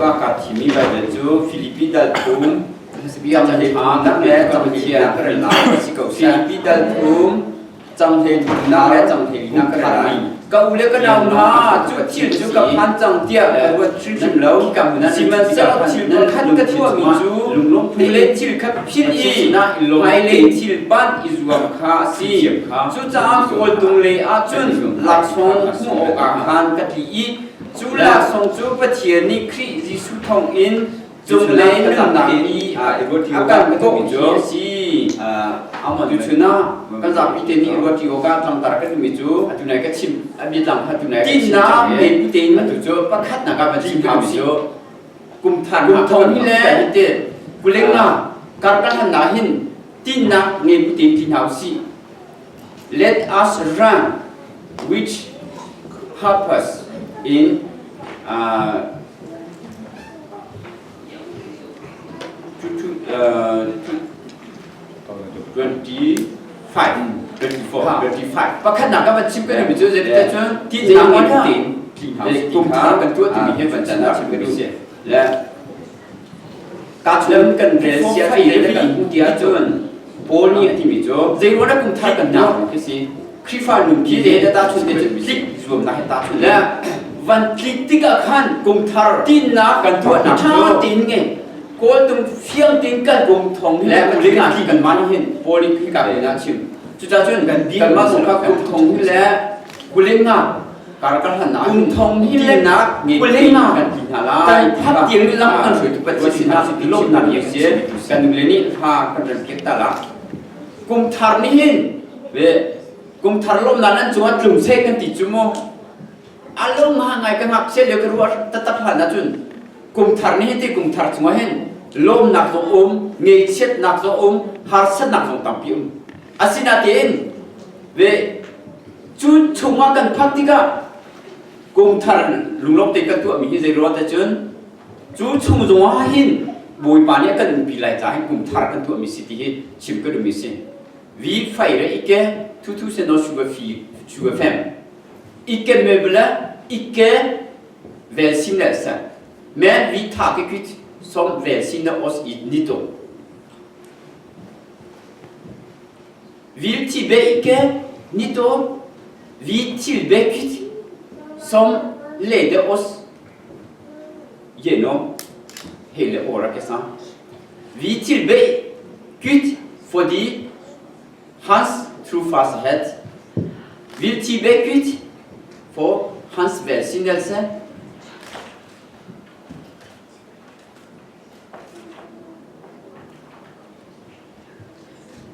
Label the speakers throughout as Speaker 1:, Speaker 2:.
Speaker 1: ก็กัดที่มีใบเบจูฟิลิปปินส์ทุ่มจำเหตุนักและจำเหตุนักเรียนหลายสิกฟิลิปปินส์ทุ่มจำเหตุนักและจำเหตุนักเรียนหลายก็อุเลก็ดาวนาจุดชิลจุดกับพันจังเตียว่าชิลแล้วสิมันเจ้าชิลมันขัดกับทั่วมีจูอุเลชิลกับพิลีไฮเลชิลบ้านอิจวมคาซีจุดจ้างโอตุงเลอาจุนหลักสองหัวอาคารกัติอีจุลาสองจุปเทียนิคริจิสุทองอินจงเลยนึกหนักอีอาการก็มีจูสิเอามาดูชนะกันจากพิธีนี้ว่าที่โอกาสทำตระกันมีจูตุนัยก็ชิมมีหลังพัตุนัยที่น้ำเป็นพิธีมันถูกจูประคัดนักการชิมข้าวมีจูกุมทันกุมทองนี่แหละพิธีกุเล็กนะการกันหันหน้าหินที่นักเงินพิธีที่หาวสิ Let us run which help us in 25 ประคัดหนักก็มันชิมกันมีจูจะได้จนที่น้ำมันติดกุมทันกันตัวที่มีให้มันจะน่าชิมกันดูสิและการเริ่มกันเรียนเสียที่ได้กันผู้เดียวจนโพนี่ที่มีจูเจรู้นะกุมทันกันหนักที่สิคริฟ้าหนุ่มที่ได้ตาชุนจะพลิกรวมได้ตาชุนและวันพลิกที่กับขันกุมทันที่นักกันตัวหนักตัวตินไงก็ต้องเฟี้ยงตินกันกุมทองและมันเรื่องที่กันมันเห็นโพนี่ที่กับน่าชิมจุดจ้าจุนกันดีกันมาสงครามกุมทองนี่แหละกุเล่งนักการกันหันหน้ากุมทองนี่แหละนักกุเล่งนักกันกินหาลายพัดเตียงนี่ลำกันสวยทุกประเทศนะสิโลกนั้นอย่างเสียกันหนึ่งเลยนี่พากันเรียนเก็บตาละกุมทารนี่เห็นเว้กุมทารลมนั้นจังหวัดกลุ่มเซกันติดจุโมอารมณ์มาไงกันหักเสียเดียวกันว่าตัดผ่านนะจุนกุมทารนี่เห็นที่กุมทารจังหวัดเห็นลมหนักตรงเงยเช็ดหนักตรงหาร์สหนักตรงต่ำพิมอาศินาเตียนเว้จุดชงว่ากันพักที่ก็กุมทารลุงลบติดกันตัวมีที่ใจร้อนแต่จนจุดชงจังหวะหินบอยปานนี้กันปีไล่จ่ายกุมทารกันตัวมีสิทธิ์ชิมก็ดูมีสิวีไฟเลยอีกแค่ทุกๆเส้นเราชูเฟมอีกแค่เมเบลอีกแค่เวลซินเนสแม้วีทักกิจสมเวลซินเนอสอีนิโตวิลที่เบอีกแค่นิโตวิที่เบกิจสมเลเดอสเยโนเฮเลโอราเกสันวิที่เบกิจฟอดี Hans through fast ahead. Will die Beckett for Hans Welsinnelse.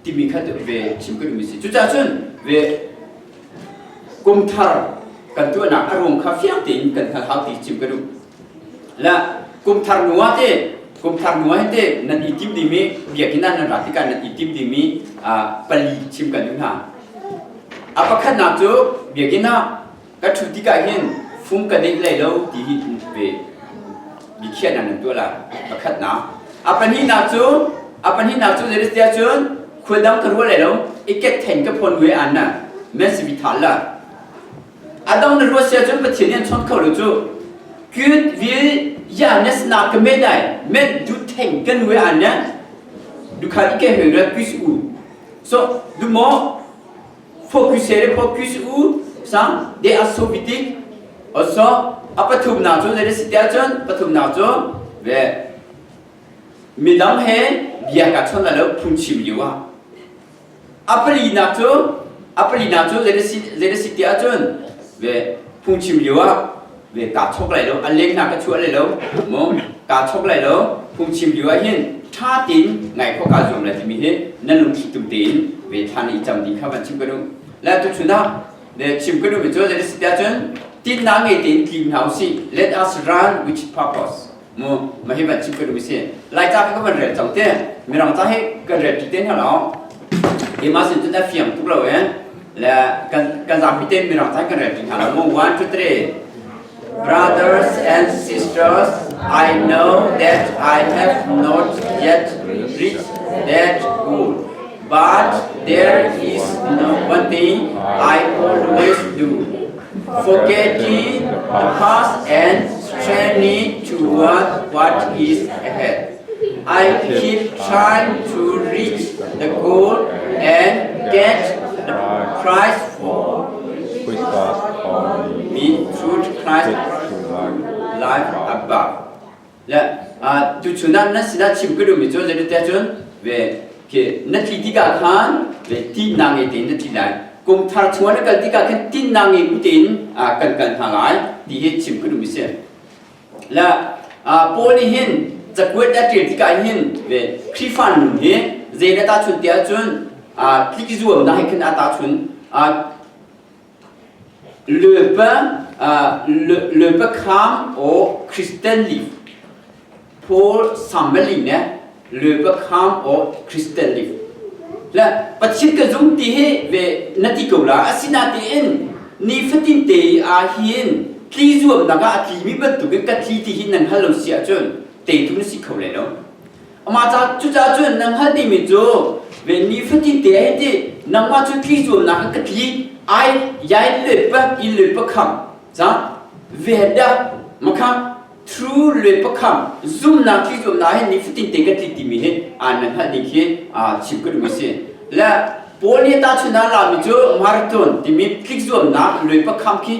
Speaker 1: Die Mikade we chimkadu misi. Jutajun we kumthar kan tu nak arung kha fiang tin kan kha hauti chimkadu. La kumthar nuateกุมทำนัวให้เต้นั่นอีทิมดีมีเบียกินนั่นนั่นรัติกันนั่นอีทิมดีมีปลีชิมกันอยู่ห่างอาปะขันนักจูเบียกินน่ะก็ชุดที่กันเห็นฟุ้งกันได้เลยแล้วที่หินเวดิเขียนนั่นตัวละปะขันนักอาปะนี่นักจูเรื่องเสียจนควรดังกันว่าเลยแล้วอีกแค่เห็นกับพลเวอันน่ะแม่สิบิทัลละอาดังนั้นว่าเสียจนประเทศนี้ชนเขาหรือจูคือวิญญาณนั้นนักไม่ได้แม้ดูแทงกันเวอันนั้นดูขาดอีกแค่เรื่องพิสูจน์ so ดูมอโฟกัสสังเดียร์โซบิติก also อาปฐุมนาจูเรื่องสิทธิ์จันปฐุมนาจูเวมีดังเฮเบียกัดชนแล้วพุ่งชิมอยู่ว่าอาปลีนาจูเรื่องสิทธิ์จันเวพุ่งชิมอยู่ว่าเวกาชกไหลแล้วอันเล็กนักก็ช่วยเลยแล้วมองกาชกไหลแล้วพุ่งชิมอยู่ว่าเห็นท่าตีนไงพวกกาจมเลยที่มีเห็นนั่นลงที่ตุ้มตีนเวทานีจำดีข้ามันชิมกระดุมและทุกชุดนะเดี๋ยวชิมกระดุมไปช่วยจะได้สิทธิ์จันตีนนางเอตีนกินเฮาสิ let us run which purpose มองมาให้มันชิมกระดุมเสียไล่จ้าให้ก็มันเรียนจังเต้มีรางจ้าให้ก็เรียนที่เต้นเหรอเดี๋ยวมาสิจะได้เฟียงทุกเราเองและการจับที่เต้นมีรางจ้าก็เรียนที่เหรอมอง 1 2 3 Brothers and sisters, I know that I have not yet reached that goal, but there is one thing I always do, forgetting the past and journey toward what is ahead. I keep trying to reach the goal and get the prize for
Speaker 2: which God called me
Speaker 1: me through Christ
Speaker 2: to
Speaker 1: life above. Là tu chúng ta nó sẽ chịu cái điều mình cho nên ta chọn về cái nét lý cả khan về tin năng cái tin nét lý này cùng thar chuan cái lý cả cái tin năng cái tin cần cần hàng lại thì hết chịu cái điều mình sẽ là Paulจะกวดได้ที่ที่การเห็นเวคริฟันเนี่ยเจเนตาชุนเตียจุนที่กิจวัตรนั้นให้ขึ้นอาตาชุนเลือบเลือบคำโอคริสเตียนลิฟพอลสัมเบลิเนี่ยเลือบคำโอคริสเตียนลิฟและปัจจุบันจุงที่ให้เวนัติกาลาสินาตีเอ็นนี่ฟัตินเตยอาหินกิจวัตรนั้นก็ที่มีบรรทุกกับที่หินนั้นฮัลโหลเสียจุนเตยทุนสิเขาเลยเนาะมาจากจุดจุดนั่งหัดนี่มิจูเวนี่ฟัตินเตยให้ที่นั่งว่าจุดกิจวัตรนั้นก็ที่ไอ้ยัยเลือบอีเลือบคำจ้ะเวดามาค่ะ through เลือบคำ zoom นักกิจวัตรนั้นให้นี่ฟัตินเตยก็ที่มีให้นั่งหัดนี่คือชิบกันมิเสียและพอนี่ตาชุนนั่งลามิจูมาราธอนที่มีกิจวัตรนั้นเลือบคำคือ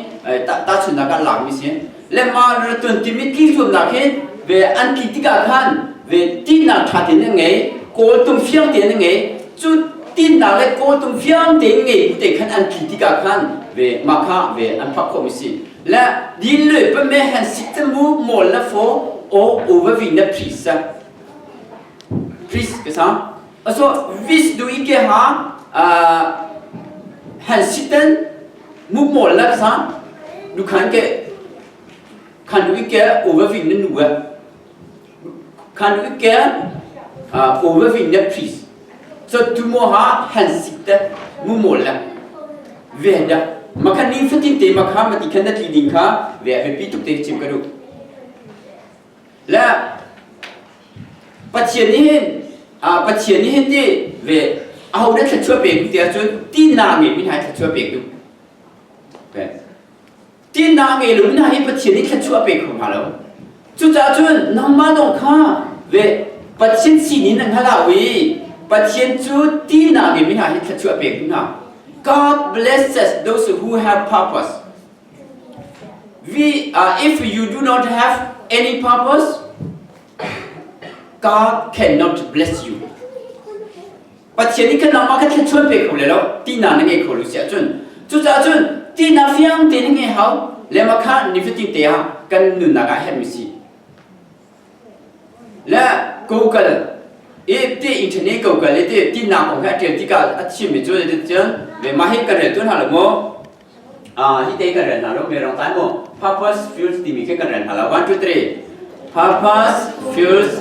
Speaker 1: ตาชุนนั่งกันลามิเสียและมาราธอนที่มีกิจวัตรนั้นคือเวอันคิดกันขันเวตีนักทัดยังไงโกตุงเฟียงเตียยังไงจุดตีนักเลยโกตุงเฟียงเตียยังไงบุตรขันอันคิดกันขันเวมาค่าเวอันพักคอมิสิและดีเลยเป็นแม่หันสิทธิ์มูหมดแล้วโฟโอโอเวอร์วินเนอร์พรีสก็สั่งalsoวิสดูอีกฮะหันสิทธิ์มูหมดแล้วสั่งดูขันเกขันดูอีกโอเวอร์วินเนอร์หนูkan du ikke overvinne pris. Så du må ha hensikter med målet. Ved det. Man kan innføre det, man kan, men de kan ikke lide hva ved å bytte opp det til hva du. La patienten det ved å ha det til å kjøpe det er så din nage min har til å kjøpe det. Din nage min har patienten til å kjøpe det.จุดจุดน้องมาดงข้าเวปัจเจกสิ่งนี้นั่งฮาลาวีปัจเจกจุดที่น่าเก็บไม่หายที่ช่วยเปลี่ยนนะ God blesses those who have purpose. If you do not have any purpose, God cannot bless you. ปัจเจกนี้ก็น้องมาแค่ช่วยเปลี่ยนเขาเลยแล้วที่น่านั่งเองเขารู้เสียจุดจุดจุดที่น่าเฟียงที่นั่งเองเขาแล้วมาข้านิฟิติเตียกันหนุนนักให้มิสิและกูเกิลที่อินเทอร์เน็ตกูเกิลที่นักของแค่เดียวที่ก็อาชีพมิจูเลยจนเวมาให้กันเรื่องตัวหาละโมที่เด็กกันเรื่องหาละเมรองตายโม purpose fuels ที่มีแค่กันเรื่องหาละ 1 2 3 purpose fuels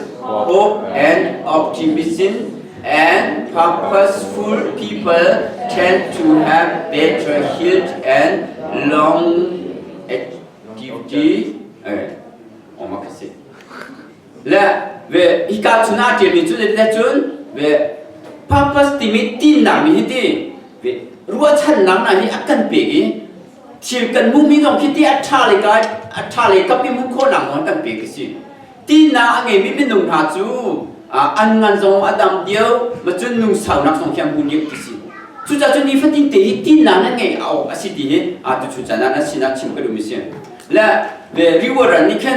Speaker 1: hope and optimism and purposeful people tend to have better health and longevity ออกมาคือสิและเวอีกาชุนาเจมิจุนเดจุนเว purpose ที่มีที่หนักมีที่เวรู้ว่าฉันหนักนะที่อักกันเปกีชีวิตกันมุ่งมีตรงคิดที่อัจฉริยะอัจฉริยะกับมีมุ่งโคหนังมันกันเปกีสิที่หนักไงมีนุ่งหาจูอันงานทรงอดัมเดียวมาจุนนุ่งสาวนักทรงแคมบุญยิ่งกิสิจุดจุดนี้ฟัดทิ้งที่หนักนั่นไงเอาสิที่จุดจุดนั้นสินะชิมกระดูกมิเสียและเวรีวอร์นี่แค่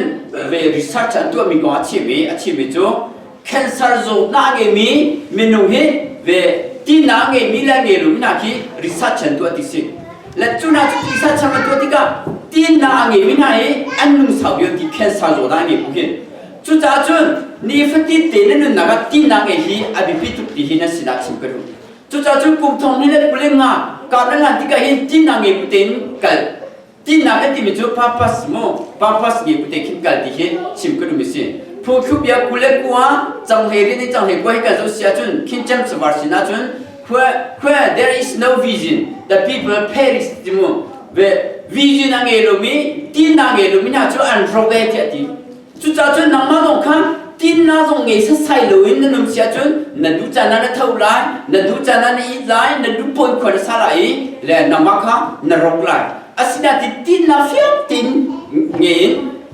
Speaker 1: เวรีเสิร์ชอันตัวมีก็อาชีพจูแคนเซอร์โซน่าเงมีเมนูเฮเวที่น่าเงมีแล้วเงรู้น่าคีรีเสิร์ชอันตัวที่สิและจุดนั้นจุดรีเสิร์ชอันตัวที่ก็ที่น่าเงมีน่าเฮอันนุ่งสาวเดียวที่แคนเซอร์โซน่าเงบุกเฮจุดจุดนี่ฟัดที่เตนนั่นน่ะก็ที่น่าเงฮีอภิพิทุกที่ฮีนั่นสินะชิมกระดูจุดจุดกุมทองนี่เลยพูดเลยง่ะการนั้นที่ก็เห็นที่น่าเงบุเตนกันที่นั่นที่มีจุด purpose นี่บุตรคิดกันที่เห็นชิมก็ดูมิสิผู้คุบยาคุเล็กกว่าจังเฮรินี่จังเฮกว่าให้กันจะเสียจนคิดจำสวรรค์สินะจน where there is no vision the people perish ที่มั้งเว vision นั่งเอลูมีที่นั่งเอลูมีน่าจะอันโรเบติที่จุดจนนั่งมาตรงข้างที่น่าตรงเงยใส่ลุยนั่นนุ่มเสียจนนั่นดูจานั้นเท่าไรนั่นดูจานั้นอีไรนั่นดูปนคนสลายและนั่งมาข้างนั่นรกไหลอาศินาที่น่าเฟี้ยงตินเงิน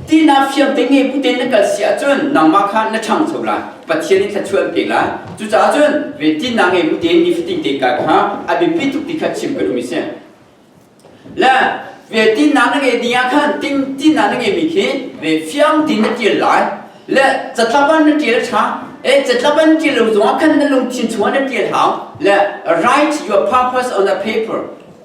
Speaker 1: ที่น่าเฟียงติงเงบุตินนักเสียจนนางมาคันนักช่างสุราปัจเจนิทัชวนเปล่าจุดจ้าจนเวทีนางเงบุตินนิฟติงเตกากฮะอภิพิทุกติขัดชิมกระดุมิเสียและเวทีนางเงดีอาคันติงที่นางเงมีขี้เวเฟียงตินนักเจริญและจะทับวันนักเจริญช้าจะทับวันนักเจริญส่วนคันนั้นลงชินชวนนักเจริญหาและ write your purpose on the paper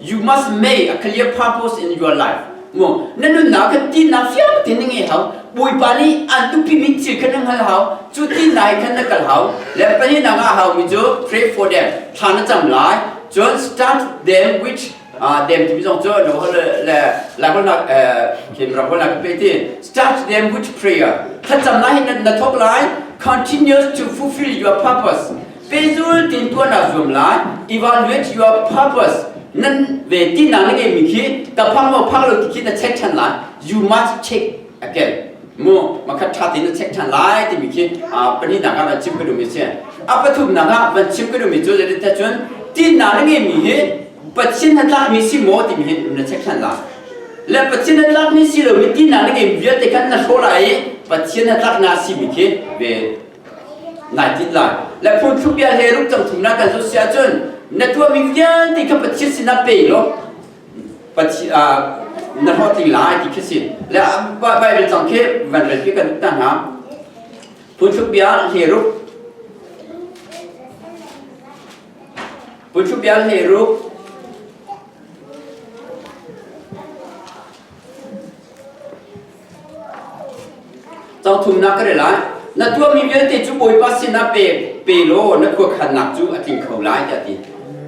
Speaker 1: you must make a clear purpose in your life mo nanu na ka tin na fiam tin nge hau bui pani an tu pi min chi kan hal hau chu tin nai kan na kal hau le pani na nga hau mi jo pray for them thana cham lai just start them which them ti jong jo no la ko na kim ra ko na pe ti start them with prayer tha cham lai na thok lai continues to fulfill your purpose pezul tin tu na zum lai evaluate your purposeนั่นเวทีนั่งนั่งเองมีคิดแต่พังว่าพังเราคิดจะเช็คชันไลน์ you must check again มั่วมาคัดชาตินั่นเช็คชันไลน์ที่มีคิดปนินังกันชิมกระดูกมีเสียปฐุมนังกันชิมกระดูกมีจุดเด่นแต่จนที่นั่งนั่งเองมีเหตุปัจจัยนั้นลักมีสิโมที่มีเหตุนั่นเช็คชันไลน์และปัจจัยนั้นลักมีสิเราที่นั่งนั่งเองเวียดแต่กันนั่นโชว์ไรปัจจัยนั้นลักน่าสิมีคิดเวนายที่ไลน์และพูดทุกอย่างให้รู้จักถุงนักการศึกษาจนนักตัวมีเยอะที่เขาปฏิเสธนับปีหรอปฏินักหัวตีลายที่คิดสิแล้วไปเป็นสังเกตวันเรียนที่กันตั้งหาผู้ชุบยาเฮรุผู้ชุบยาเฮรุเจ้าทุ่มนักก็ได้ละนักตัวมีเยอะที่จุบอยปัสสินับปีโลนักตัวขันนักจุอธิงเขาลายจะดี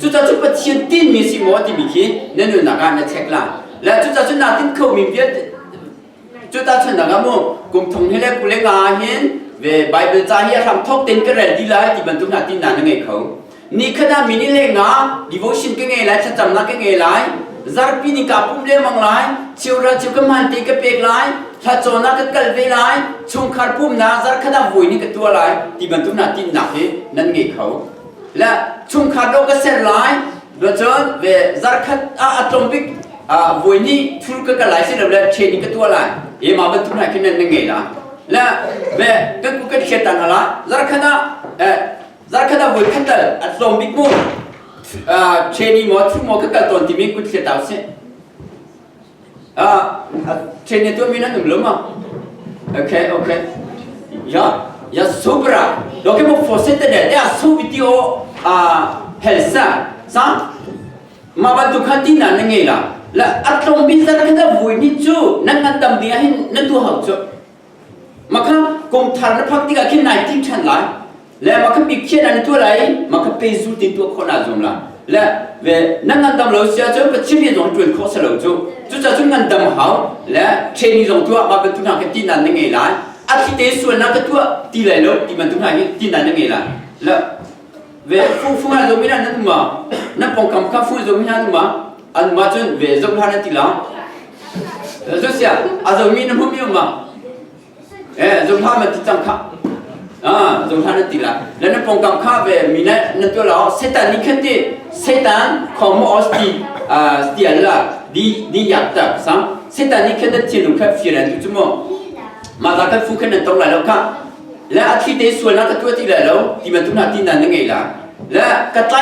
Speaker 1: จุดจะจุดปฏิเสธตีนมีสิโมที่มีขี้นั่นอยู่นักการนักเช็คลาและจุดจะจุดนักตีนเขามีเยอะจุดจะจุดนักการโมกุมทงให้เล็กกุเล็กอาเห็นเวไบเบิลใจให้ทำทอกตีนก็เร็วดีเลยที่บรรทุกนักตีนนั่นยังไงเขานี่ขณะมินิเล็กงา devotion ก็ไงไรจะจำนักก็ไงไรซาร์ปีนิกาปุ่มเลี้ยมังไรเชียวราชิวก็มันตีก็เปกไรถ้าโจนักก็กลเวไรชงคาร์ปุ่มนาซาร์ขณะวุ้ยนี่ก็ตัวไรที่บรรทุกนักตีนนักเฮนั่นไงเขาและชงคาร์โดก็เสร็จไรโดยเฉพาะเวซาร์คัดอะตอมิกวุ้ยนี่ทุกข์ก็ไหลเสียแล้วเชนี่ก็ตัวไรมาบรรทุกนักที่นั่นไงล่ะและเวก็กูก็เขียนตั้งละซาร์ขณะZarkada voi katal atlom bigmo cheni mo thu mo ka ton ti mi kut se taw se cheni to mi na num loma okay ya sobra doke mo fosete de ya so video helsa sa ma ba du khati na nge la atlom bi zarkada voi ni chu nan nan tam dia hin na tu hau chu ma kha kom thar na phak ti ka kin 19 chan laiและมันก็มีเขียนอันตัวไรมันก็เป็นสูตรตัวคนอาจจะละและเวนั่งกันดำเราเสียจนเป็นชิ้นนี้ส่งจวนข้อสรุปจู่จะจุดกันดำเขาและเช่นนี้ส่งตัวมาเป็นตัวนักตีนันยังไงล่ะอาทิตย์ส่วนนักตัวตีเลยแล้วที่มันตัวนักตีนันยังไงล่ะและเวฟุ้งอะไรจะไม่ได้นั่นมานั่นปองคำข้าฟุ้งจะไม่ได้นั่นมาอันมาจนเวจะพานั่นตีละจะเสียอาจจะมีน้ำมันมีมาจะพามันตีจังข้าจงท่านนั่นตีละแล้วนั่นปองกำข้าเวมีนั่นตัวเราเซตันนี่ขึ้นที่เซตันของมอสตีสตีอันละดีอยากจับซ้ำเซตันนี่ขึ้นที่ลุงข้าฟิรันจุ่มมาจากข้าฟูขึ้นนั่นตรงไหนแล้วข้าและอาทิตย์ส่วนนั้นก็ตัวตีเลยแล้วที่มันทุกนาทีนั้นยังไงล่ะและกระไต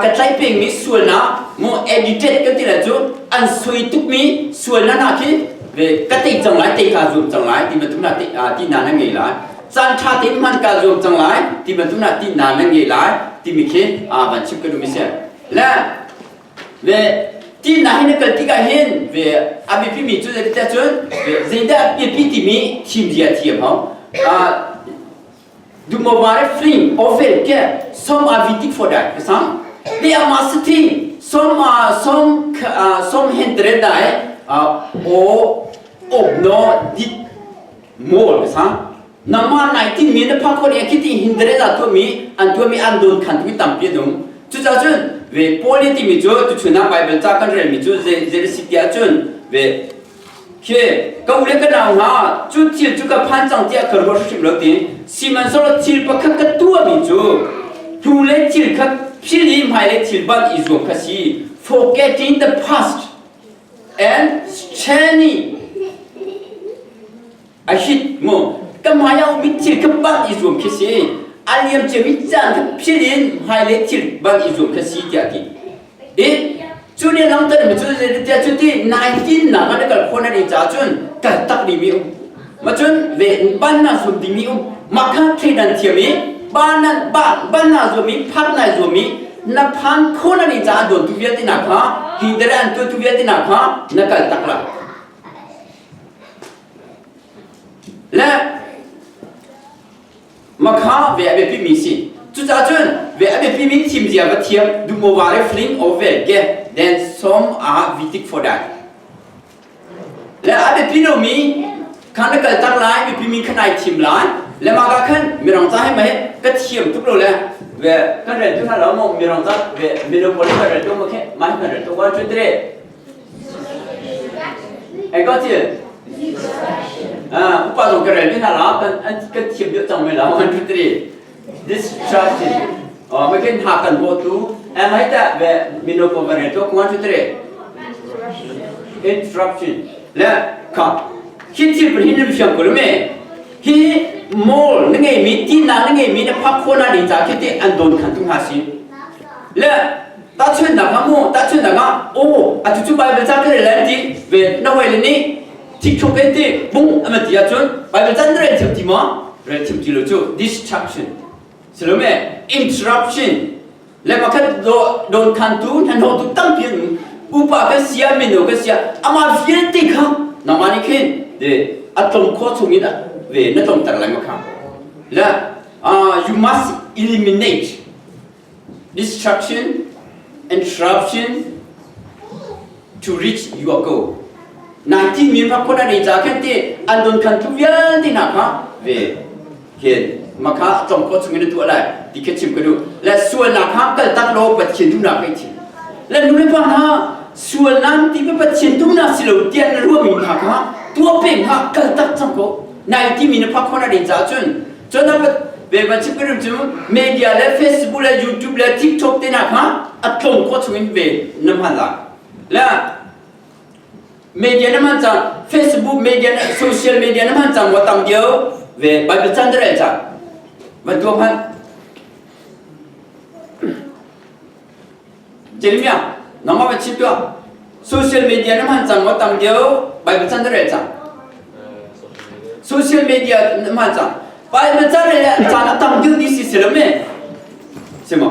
Speaker 1: กระไตเป็นมีส่วนนะโมเอดิเตกันที่ละจุดอันสวยทุกมีส่วนนั้นนะที่เวกติจังไรตีขาจุ่มจังไรที่มันทุกนาทีที่นั้นยังไงล่ะจันทร์ที่มันการรวมจังไรที่มันทุกนาทีนานนั่งยี่ไรที่มีแค่บัญชีกระดูกมิเสียและเวที่ไหนนั่นก็ที่ก็เห็นเวอาบีพีมีจุดเด่นแต่จนเวเจนดาบีพีที่มีทีมเดียร์ทีมเขาดูมาว่าฟลิงโอเวอร์แค่ some are waiting for that ใช่ไหม they are mastering some hindrance ได้โอ้โนดิโม่ใช่ไหมน้ำมันไหนที่มีนพักคนเองคิดที่หินเดรดตัวมีอันโดนขันที่ตั้มเปียดงจุดจุดเวโพลิที่มีจุดจุดนั้นไบเบิลจากกันเรื่องมีจุดเจริญสิทธิ์จุดเวเคก็อุเลกันเอาฮะจุดที่จุดกับพันจังที่อาคารบริสุทธิ์หลักที่ซีมันสละที่ปักขัดตัวมีจุดทุเรศที่ขัดพิลิมหายเลยที่บ้านอิสุขสี forgetting the past and straining อาชิดโมก็มาเอามิจิกับบ้านอิสุมคิดอาเลียมเจมิจานกับพิลินไฮเลติลบ้านอิสุมคิดที่อะไรจุดนี้หลังจากนั้นจุดนี้จุดที่19นะมันก็คนนั้นจะจุนกัดตักดิมิวมาจุนเวบ้านนั้นสุดดิมิวมาคัดที่นั่นเทียมีบ้านนั้นบ้านนั้นสุดมีพักนั้นสุดมีนับพันคนนั้นจะโดนทุบยัดที่นักฮะฮินเดรันตัวทุบยัดที่นักฮะนักกัดตักละและมาข้าเวอเบพิมิสิจุดจ้าจุนเวอเบพิมิทีมเดียบเทียมดูโมวาร์ฟลิงโอเวอร์เกะ then some are waiting for that และอเบพิโนมีขันนักการตักไล่เบพิมิขนายทีมไล่และมากันขันมีรองจ้าให้ไหมก็เทียมทุกโลเลยเวกันเรื่องทุกท่านเรามองมีรองจ้าเวมีโนโพลิกันเรื่องตัวมั้งแค่ไม่กันเรื่องตัวว่าจุดเดียไอ้ก็เทียอุปสรรคอะไรที่น่ารักกันเทียบเยอะจังเลยแล้วมันจุดเดีย distraction ไม่แค่หากันโบตูไม่แต่เวมีโนโพลิกันตัวว่าจุดเดีย interruption และครับคิดที่เป็นหินวิชากุลเมฮีมอลนั่งไงมีที่นั่งไงมีเนี่ยพักคนอะไรจากคิดที่อันโดนขันตุ้งหาสิและตัดเชือกนะครับโมตัดเชือกนะครับโอ้อาจุดไปเป็นจากอะไรที่เวนักเวลนี่ที่ชกเองที่บุ้งอะไรที่อาจารย์ไปเป็นจากอะไรที่ที่มาเรื่องที่เราจู distraction สรุปไหม interruption และมาแค่โดนขันตุ้งหันหัวตุ้งตั้งเพียงอุปกรณ์เสียไม่โดนก็เสียอามาเฟียติครับน้ำมันนี่ขึ้นเดี๋ยวอัตโนมัติมีนะเวนั่นต้องตัดอะไรมาครับและyou must eliminate distraction interruption to reach your goal 19มีพระคนอะไรจากที่อันโดนขันทุกอย่างที่นักฮะเวเห็นมาค่ะจงโคตรมีตัวอะไรที่คิดชิมกันดูและส่วนนักฮะก็ตั้งโลกปัจเจนทุกนักไปทีและนู่นเลยว่านะส่วนนั้นที่เป็นปัจเจนทุกนักสิเราเดียนรู้มีนักฮะตัวเป็นฮะก็ตั้งจังโก19มีพระคนอะไรจากจนนั้นเวลาที่เป็นจุดมีเดียและเฟซบุ๊กและยูทูบและทิกต็อกที่นักฮะอัตโนมัติมีเวน้ำมันละและมีเดียน้ำมันจังเฟซบุ๊กมีเดียโซเชียลมีเดียน้ำมันจังว่าตั้งเดียวเวลาไปเป็นจันทร์เลยจังวันตัวพันเจริญมั้ยน้องมาเป็นชิดตัวโซเชียลมีเดียน้ำมันจังว่าตั้งเดียวไปเป็นจันทร์เลยจังโซเชียลมีเดียน้ำมันจังไปเป็นจันทร์เลยจังตั้งเดียวนี่สิเสร็จแล้วมั้ยใช่ไหม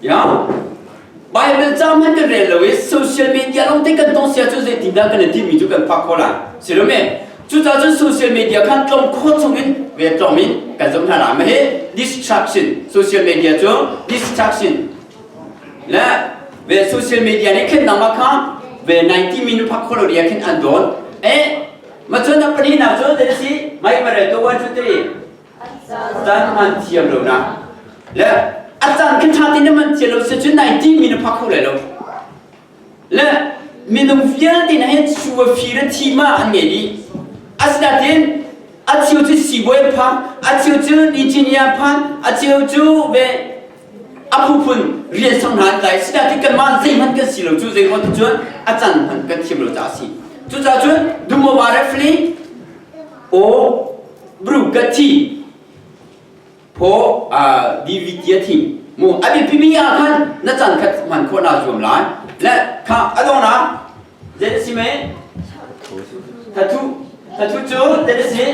Speaker 1: ยาBible zaman kan relevant social media long tekan tong sia chu ze tinda kan ti mi chu kan phak khola silome chu cha chu social media kan tlom kho chungin ve tlomin kan jom thana ma he distraction social media chu distraction la ve social media ne khen nama kha ve 90 minute phak kholo ria khen andon ma chu na pani na chu de si mai ma re to 1 2 3 tan man thiam lo na laอาจารย์ขึ้นชาตินี้มันเจริญเสียจนไหนที่มีนพักเขาเลยแล้วและมีนฟิลที่ไหนชัวฟิลที่มาอันไงดีอาจารย์ที่อาจจะอยู่สิบวันพักอาจจะอยู่อินเจเนียร์พักอาจจะอยู่เวอาผู้คนเรียนสังหารใจอาจารย์ที่กันมาใจมันก็สิเราจู่ใจมันจนอาจารย์มันก็เทียมเราจ่าสิจู่จ่าจนดูโมบายฟรีโอบรูกที่พอดีวิดีทีมูอภิพิมีอาคันนั่นจันคัดมันคนอาจวมหลายและข้าอดองนะเด็ดสิเมทัตุจูเด็ดสิ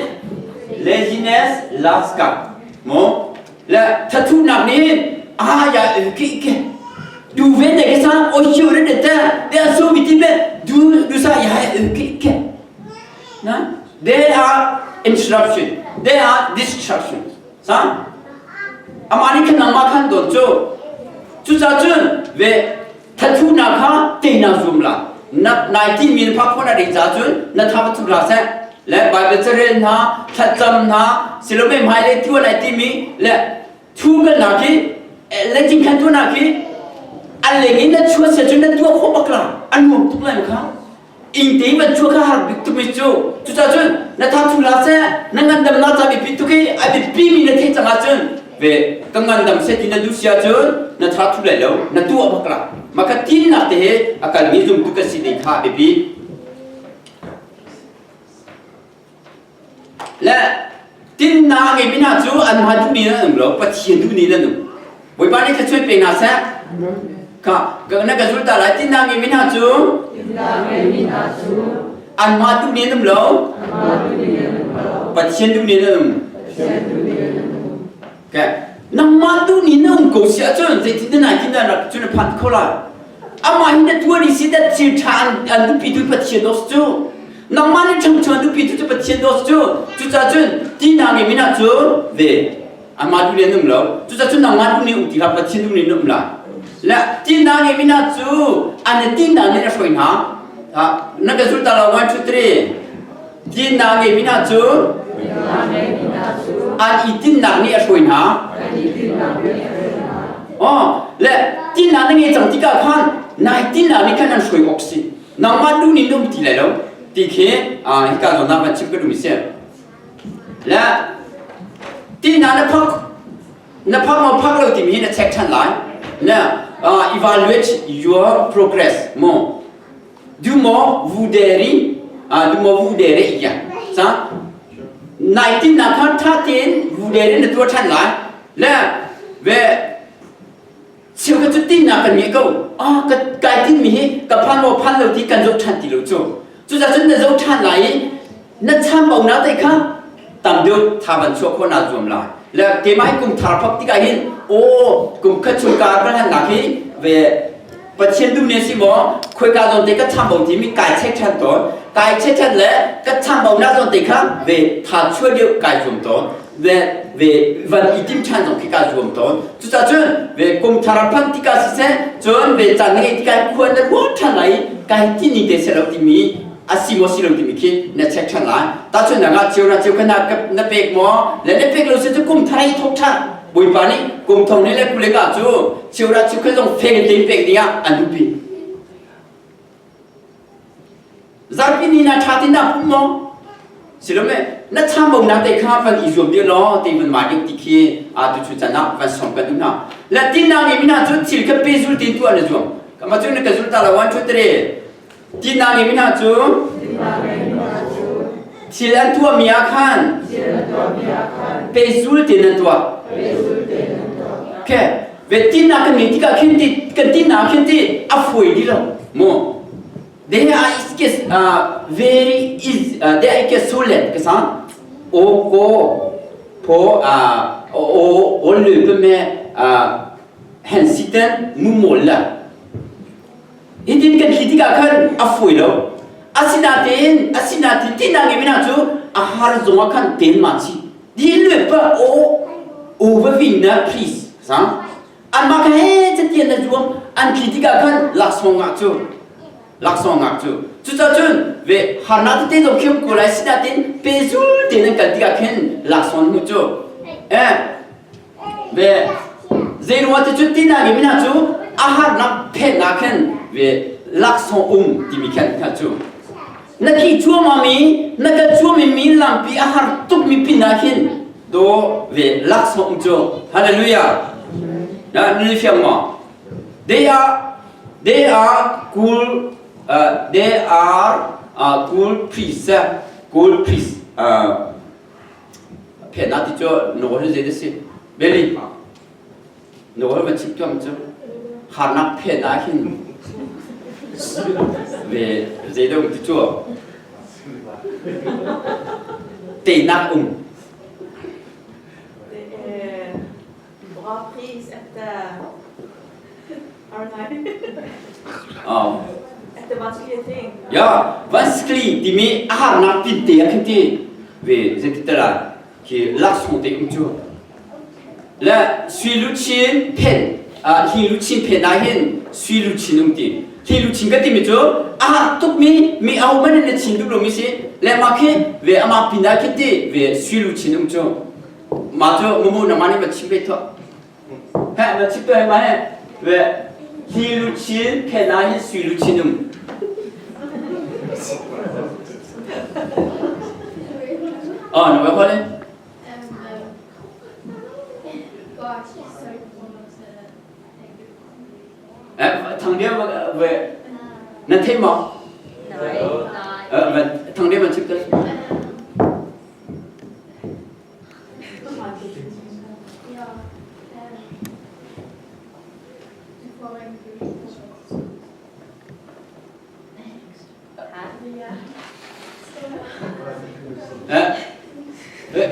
Speaker 1: laziness last cup มูและทัตุนักนี้อย่าดูเว้นเด็กสาวโอ้ยอยู่เด็ดแต่เดี๋ยวสู้วิธีเบดูซะอย่านะ they are interruption they are distractionซะอามานี่ขนาดมาขันโดนจู่จ้าจุนเวทัตุนักฮะเตน่าซุ่มละนับ19มีนพักคนอะไรจ้าจุนนับทับทุกราเซและไบเบิลเรียนนะทัดจำนะสิลไม่หมายเลขที่19มีและทุกกันนักที่และจริงขันตัวนักที่อะไรเงี้ยนั่นชัวร์เสียจนนั่นตัวเขาบักละอันมุมทุกเลยมั้งครับอิงตีมันชัวร์ข้าหักบิดตุมิจู่จ้าจุนนับทับทุกราเซนั่งกันดำน้าจะบิดปิดทุกที่ไอ้บิดปีมีนาทีจังอาจุนเวกังงันดำเสตินัดูเสียจนนัทรัทุเลยแล้วนัตัวบักละมาคัดที่นักเตะอาการมีจุ่มตุกสิเดข้าเบบี และtin na ngai mina chu an ma du ni na lo pathian du ni na nu boi ba ni ka chui pe na sa ka ka na ka zulta la tin na ngai mina chu an ma du ni na lo pathian du ni na nu ka nang ma du ni na ko sia chun ze tin na chu na phat ko la ama hin da tu ni si da chi chan an du pi du pathian dos chu nang ma ni chang chang du pi du pathian dos chu cha chun tin na ngai mina chu ve an ma du ni na lo chu cha chun nang ma du ni u ti la pathian du ni na la la tin na ngai mina chu an tin na ni na shoi na na ka zulta la 1 2 3 tin na ngai mina chu an i tin na ni a shoi naและที่นั่นนี่จังที่ก้าขันนายที่นั่นนี่ขันนั่นช่วยออกสิน้ำมันดูนี่นุ่มที่ไหนแล้วที่เข่ที่ก้าตอนนั้นมันชิบก็ดูมิเสียและที่นั่นนับพักมาพักเราที่มีในเช็คชั้นไลน์และ evaluate your progress มั้งดูมั้งวูเดรี่อีกอย่างซะนายที่นั่นขันท่าเต้นวูเดรี่ในตัวชั้นไลน์และเวเชื่อว่าจุดที่นักกันมีก็ก็กายที่มีกับพันเราที่กันยกชันที่เราจู่จุดจะจุดในยกชันไหนนั่นช่างบอกนะแต่ข้าตามเดียวทำบัญชีคนน่าจวมลายแล้วเกมให้กลุ่มทาร์พักที่กันเห็นกลุ่มขัดชุนการประธานหนักที่เวประเทศดูเนี่ยสิบ่คุยการตอนเด็กก็ช่างบอกที่มีกายเช็คชันตัวกายเช็คชันแล้วก็ช่างบอกนะตอนเด็กข้าเวทาช่วยเดียวกายจวมตัว왜 이팀 찬성 기가 주엄도 주자준 왜 공타라판 티가 시세 전왜 잔네 티가 쿠안데 못찬라이 가이티니 데세로 티미 아시모시로 티미키 내 책찬라 따춘 나가 지오라 지오카나 나 백모 레네 백로스 좀 공타라이 톡차 보이바니 공통네레 꿀레가 주 지오라 지오카종 페게 데 백디야 안두피 자르피니나 차티나 뿜모สิลเมนัทชามบอกนักแต่ข้าฟังอิจฉาเดียวล้อที่มันมาจากที่ขี้ดูชุดจันทร์วันสองกันดูนะและที่นั่งนี่มีน่าจุดสิลกับเปซูลตินตัวนั่นจ้ะก็มาจุดนึกจุดตาละวันชุดเตะที่นั่งนี่มีน่าจุดสิลันตัวมีอาคารเปซูลตินนั่นตัวแค่เวทีนั่งกันนี่ที่ก็ขึ้นที่กันที่นั่งขึ้นที่อัฟวยดีแล้วมั้งThey are very easy. They are solid. 그래서 오고 보 올르면 한시든 무몰라. 이들은 기디가 간 아프이로 아시나틴 티나게 미나죠. 아하르 정확한 된 마치. 딜르바 오버윈나 please. 그래서 안마게 제티엔다 좀 안 기디가 간 락송아죠. 락송악주 주자준 왜 하나도 때도 키우고 라시다딘 배줄 때는 갈디가 캔 락송무죠 왜 제로한테 주띠나게 미나주 아하나 페나캔 왜 락송 디미캔 카주 나키 주어마미 나가 주어미 밀람피 아하 뚝 미피나캔 또왜 락송무죠 할렐루야 나 늘피엄마 they are cool they are cool priests. 페나티죠. 노를 제듯이 멜리. 노를 직접죠. 하나 페나힌. 왜 제대로 듣죠? 대나
Speaker 3: Bra pris efter efter vanskelige ting.
Speaker 1: Ja, vanskelig. De med har nok det der kan det ved det der ki lakson det umjo. La swiluchin pen hiluchin pen ahin swiluchin umti. Hiluchin ka timito tuk mi au man ne chindu lo mi se la makhe ve ama pina kete ve swiluchin umjo. 마저 뭐뭐 나만이 뭐 침뱉어. 해, 뭐 집도에 만에 왜 히루친 페나히 스위루친음. 너 왜 화내? thằng đứa về nên thêm mà thằng đứa mà chụp tới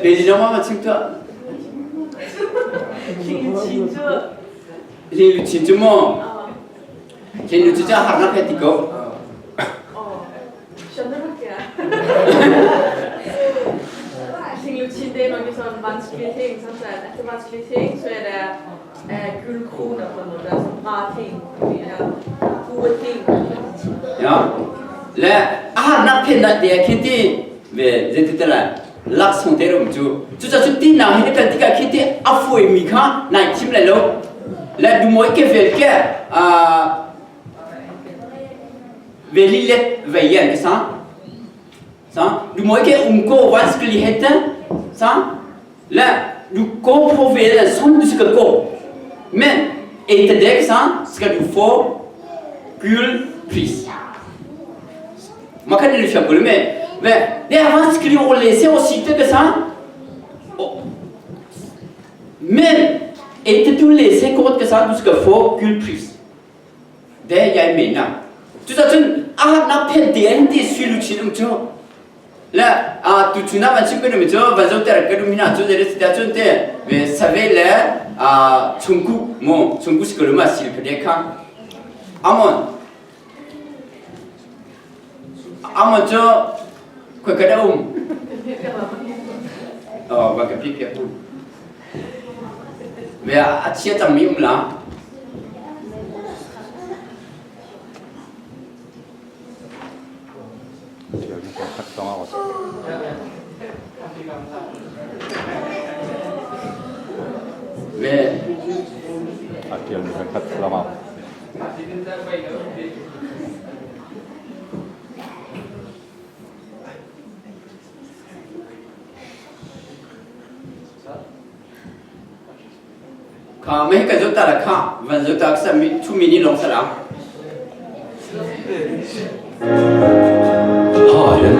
Speaker 1: 베지나 마마 칭따 링루 진주 뭐 링루 진짜 하나 패티고
Speaker 3: Lutin, det er noen sånn vanskelige ting. Sånn at etter vanskelige ting så er det gullkroner på en måte, altså bra ting, gode ting.
Speaker 1: Ja, la ahna penna det kinti ve zetitala lakson terum ju 주자 tina hene kantika kinti afoi mika na timle lo la du moi ke velke velilet veien sant du må ikke gå vanskeligheter, la du gå på veien som du skal gå. Men etter det skal du få gul pris. Man kan ikke følge med, men det er vanskelig å lese og sitte, men etter du leser godt, du skal få gul pris. Det jeg mener. Du sa sånn, ahna pendente solution om لا تجونا بنشوفه نمجو بزود تركه دومينا جو درس تاجون ته بسافيلا چونكو مو چونكو سكولما سيل كديكا امون جو كوكدا بقى بيبيا بيا اتشيا تميم لا
Speaker 2: Akil bukan kat lama.
Speaker 1: Kami kerja tak lekah, kerja tak sami tu mini long salam.
Speaker 4: Haren.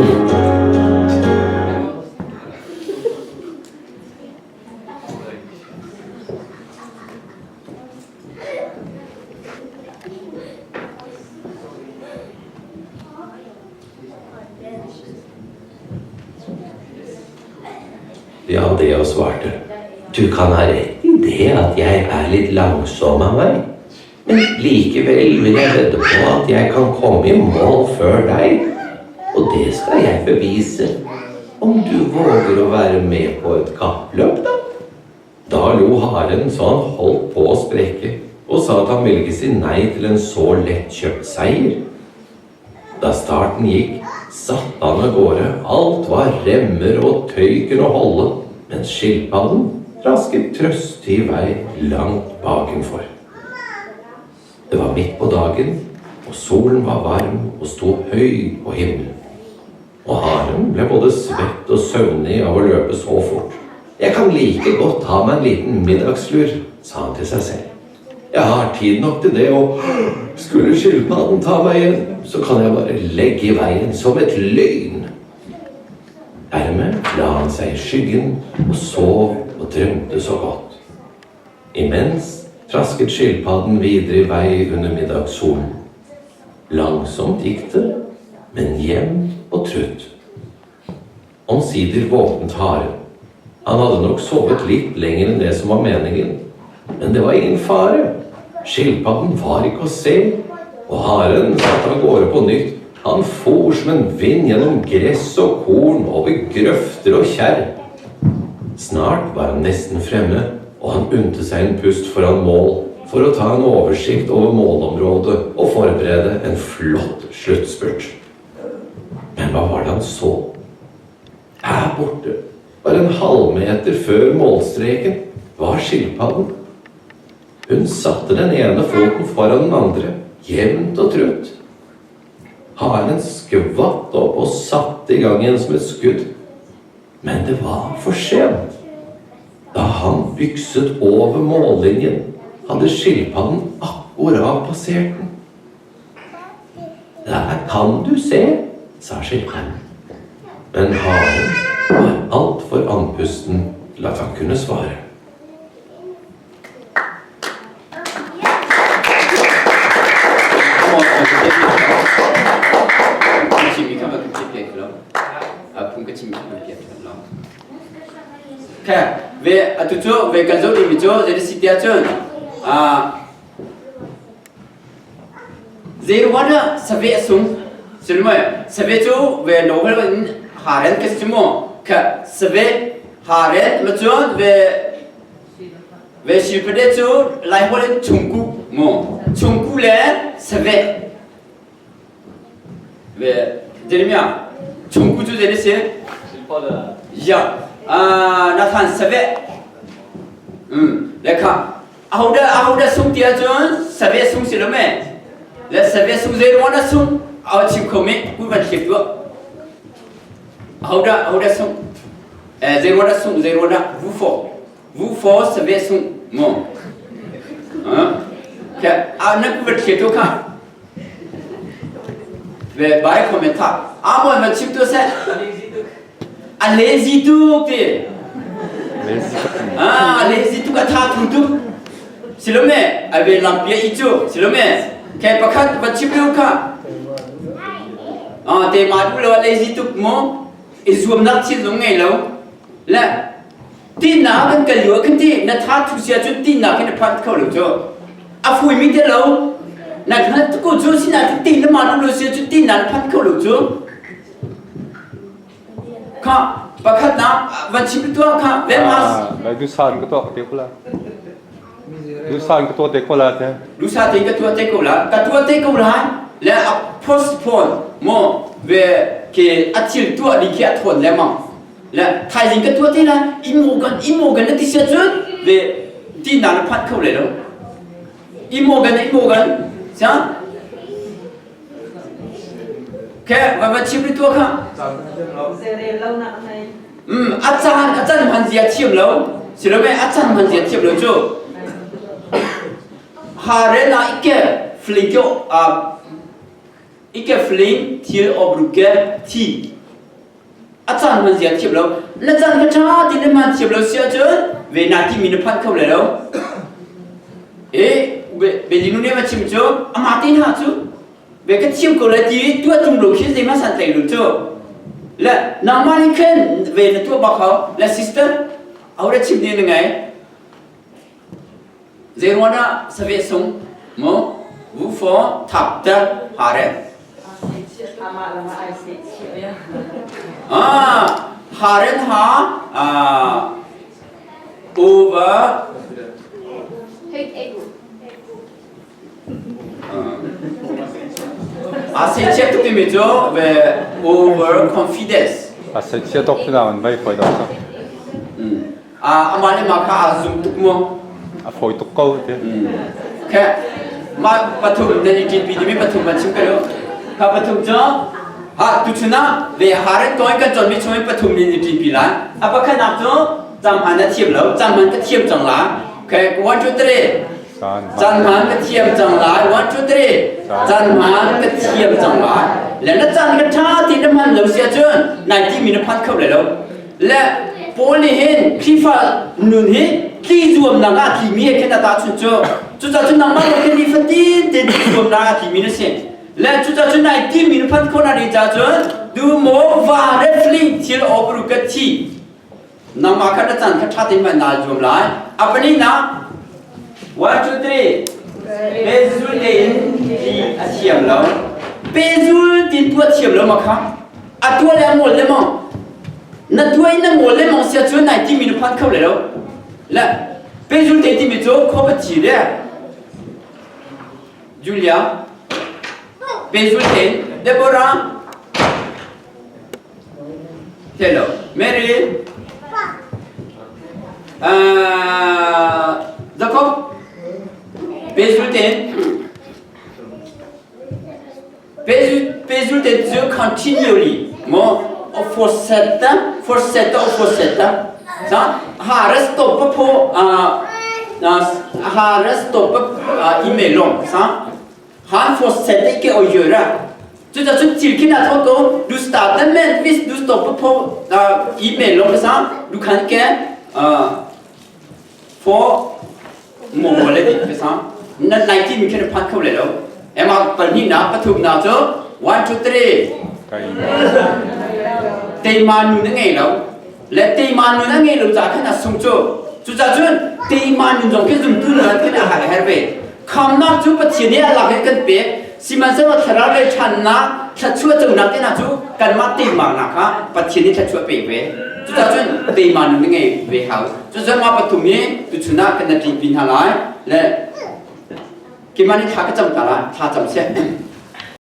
Speaker 4: Ja, det jeg svarte. Du kan ha rett i det at jeg er litt langsom av meg. Men likevel vil jeg vedde på at jeg kan komme i mål før deg. Og det skal jeg bevise. Om du våger å være med på et kappløp, da. Da lo haren så han holdt på å sprekke, og sa at han ville ikke si nei til en så lettkjøpt seier. Da starten gikk, satt han av gårde. Alt var remmer og tøy kunne holde, mens skilpadden rasket trøstig vei langt bakenfor. Det var midt på dagen, og solen var varm og sto høy på himmelen. Og haren ble både svett og søvnig av å løpe så fort. Jeg kan like godt ta meg en liten middagslur, sa han til seg selv. Jeg har tid nok til det, og skulle skilpadden ta meg igjen, så kan jeg bare legge i veien som et lyn. Dermed la han seg i skyggen og sov og drømte så godt. Imens trasket skilpadden videre i vei under middagssolen. Langsomt gikk det, men jevn og trutt. Omsider våknet haren. Han hadde nok sovet litt lenger enn det som var meningen, men det var ingen fare. Skilpadden var ikke å se, og haren satt av gårde på nytt. Han for som en vind gjennom gress og korn, over grøfter og kjerr. Snart var han nesten fremme, og han unte seg en pust foran mål for å ta en oversikt over målområdet og forberede en flott sluttspurt. Men hva var det han så? Her borte, bare en halvmeter før målstreken, var skilpadden. Hun satte den ene foten foran den andre, jevnt og trutt. Haren skvatt opp og satte i gang igjen som et skudd. Men det var for sent. Da han bykset over mållinjen, hadde skilpadden akkurat passert den. Der kan du se, sa skilpadden. Men haren var alt for andpusten til at han kunne svare.
Speaker 1: ก็ชิมมันเปลี่ยนลองแค่เวอตุโจเวกันโจดิมิโจเจดิสิเตียจนเจรวันสเวสุงใช่ไหมสเวจูเวโนเฮลหาเรนก็ชิมแค่สเวหาเรนมาจนเวชิปเดจูไลฟ์วันชุงกูโมชุงกูเลสเวเวเจริญชุงกูจูเจริญเสียยานาธานสเวแล้วค่ะเอาเดสุงเตียจนสเวสุงสิลเมและสเวสุงเจรวันสุงเอาชิมคอมเมกูมันเขียนตัวเอาเดสุงเจรวันสุงเจรวันวูฟอสเวสุงโมแค่เอานักกูมันเขียนตัวค่ะเวบายคอมเมนต์มันชิมตัวเสร็จlazy tu ke lazy tu kata tu silome ave lampia ijo silome ke pakat bachiplu ka te madu lo lazy tu mo izum nak chi lo ngai lo la tin na kan kalio kan ti na tha thu sia chu tin na kan phat khau lo jo afui mi te lo na kan tu ko jo sina tin na madu lo sia chu tin na phat khau lo joค่ะประคัดนะวันชิบตัวค่ะเวมัส
Speaker 2: แล้วดูซานก็ตัวเด็กคนละดูซานก็ตัวเด็กคนละเนี่ย
Speaker 1: ดูซานก็ตัวเด็กคนละก็ตัวเด็กคนละแล้ว postpone โมเวคืออาทิตย์ตัวดีแค่ทนแล้วมั้งแล้วไทยสิงก็ตัวที่ละอิโมกันนั่นที่เสียจุดเวที่นั่นพัดเข้าเลยแล้วอิโมกันใช่แค่วันชิบตัวค่ะอาจารย์มันเสียเทียมแล้วสิเราไม่อาจารย์มันเสียเทียมแล้วจูหาเรน่าอีกแค่ฟลิงก็อีกแค่ฟลิงที่อบรุกแค่ที่อาจารย์มันเสียเทียมแล้วอาจารย์ก็ช้าที่นั่นมันเทียมแล้วเสียจนเวลาที่มีนพันเข้าเลยแล้วเบลินูเนี่ยมาชิมจูอามาตินหาจูเบก็เทียมกันเลยที่ตัวจุ่มลูกชิ้นที่มาสั่งแต่ลูกจูและน้ำมันนี่ขึ้นเวลาตัวบอกเขาและซิสเตอร์เอาได้ชิมนี่ยังไงเจรวันน่ะสเวสุงโมวูฟอทับเตอร์หาเรหาเรนหาover อาเซียเช็คตุกติมิโจเว over confidence
Speaker 2: อาเซียตกที่นั่นไม่ค่อยได้ครับ
Speaker 1: อามาเนี่ยมาค่ะซุ่มตุกมัว
Speaker 2: ฝอยตกเก้าเดียว
Speaker 1: แค่มาปฐมในจีนปีนี้ปฐมมันชิมกันแล้วข้าปฐมจ้าตุชนะเวหาเรื่องก้อยกันจนไม่ช่วยปฐมในจีนปีละปะขนาดจ้าจำมันเทียมแล้วจำมันก็เทียมจังละแค่วันจุดเร่จันมันก็เทียมจังละวันจุดเร่จันมันก็เทียมจังละแล้วนั่นจันก็ท่าที่น้ำมันเหลวเสียจนนายที่มีน้ำพัดเข้าเลยแล้วและโพลีเห็นคลิฟ้านุนเห็นที่รวมนางาที่มีแค่นาตาชุนโจจุดจัดจุดนางมาเราแค่นี้ฟัดดีเด็ดรวมนางาที่มีนั่นเองและจุดจัดจุดนายที่มีน้ำพัดเข้านาดีจัดจนดูโมวาเรฟลิงที่เราอบรุกที่นางมาขัดจันขัดท่าที่มันนาจวมไล่อัปนี้นะวันจุดที่เบซูเดนที่อาเทียมแล้วเบซูดินตัวเทียมแล้วมั้งครับอัตัวแล้วหมดเลยมั้งนั่นตัวนั่นหมดเลยมั้งเสียจนนายที่มีน้ำพัดเข้าเลยแล้วและเบซูเดนที่มีโจ้เข้าไปจีเร่จูเลียเบซูเดนเดโบราเฮลโลแมรี่Jacob Bezulten continually more forsetta sa haras stop po haras stop emailom sa han forsetta ikke å gjøre så det så tilkynner at du starter med hvis du stopper på emailom sa du kan ikke få målet ditt for santนั่นในที่มีแค่พัดเข้าเลยแล้วมาปัญหาปฐุมนาเจ้า1 2 3 เตมานุนั่งไงแล้วและเตมานุนั่งไงเราจากขนาดสุ่มโจจุดจวนเตมานุจงแค่สุ่มตู้เนื้อที่น่าหายหายไปคำนักจูปัจจุบันหลักกันเป๊ะสิมันจะว่าทาราเลชันนะถ้าช่วยจงนักที่น่าจูกันมาเตมานะคะปัจจุบันถ้าช่วยเป๊ะจุดจวนเตมานุนั่งไงเว้ยเขาจุดจวนมาปัจจุบันตุชนะกันนาทีบินหาไลและกิมันนี่ท่าก็จำตาละท่าจำเสีย